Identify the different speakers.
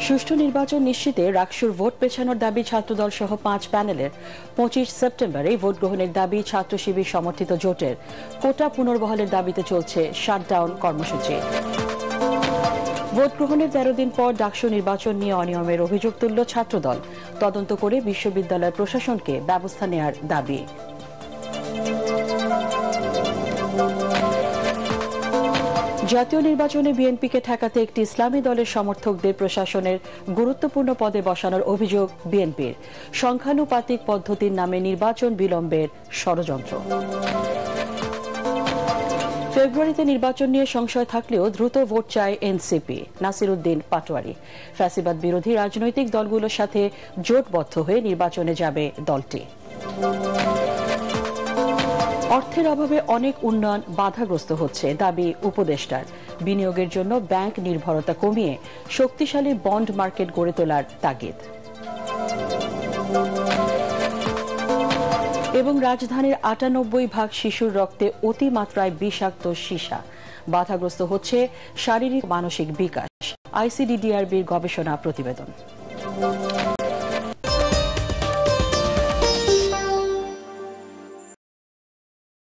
Speaker 1: সুষ্ঠু নির্বাচন নিশ্চিতে রাকসুর ভোট পেছানোর দাবি ছাত্রদল সহ 5 প্যানেলের 25 সেপ্টেম্বরে ভোট গ্রহণের দাবি ছাত্র শিবির সমর্থিত জোটের কোটা পুনর্বহালের দাবিতে চলছে শাটডাউন কর্মসূচি। ভোট গ্রহণের 13 দিন পর ডাকসু নির্বাচন নিয়ে অনিয়মের অভিযোগ তুলল ছাত্রদল। তদন্ত করে বিশ্ববিদ্যালয় প্রশাসনকে ব্যবস্থা নেওয়ার দাবি। জাতীয় নির্বাচনে বিএনপিকে ঠেকাতে একটি ইসলামী দলের সমর্থকদের প্রশাসনের গুরুত্বপূর্ণ পদে বসানোর অভিযোগ বিএনপির। সংখ্যানুপাতিক পদ্ধতির নামে নির্বাচন বিলম্বের ষড়যন্ত্র। ফেব্রুয়ারিতে নির্বাচন নিয়ে সংশয় থাকলেও দ্রুত ভোট চায় এনসিপি। নাসিরউদ্দিন পাটোয়ারি। ফ্যাসিবাদ বিরোধী রাজনৈতিক দলগুলোর সাথে জোটবদ্ধ হয়ে নির্বাচনে যাবে দলটি। অর্থের অভাবে অনেক উন্নয়ন বাধাগ্রস্ত হচ্ছে, দাবি উপদেষ্টার। বিনিয়োগের জন্য ব্যাংক নির্ভরতা কমিয়ে শক্তিশালী বন্ড মার্কেট গড়ে তোলার তাগিদ। এবং রাজধানীর 98% শিশুর রক্তে অতিমাত্রায় বিষাক্ত সীসা। বাধাগ্রস্ত হচ্ছে শারীরিক মানসিক বিকাশ। আইসিডিডিআরবির গবেষণা প্রতিবেদন।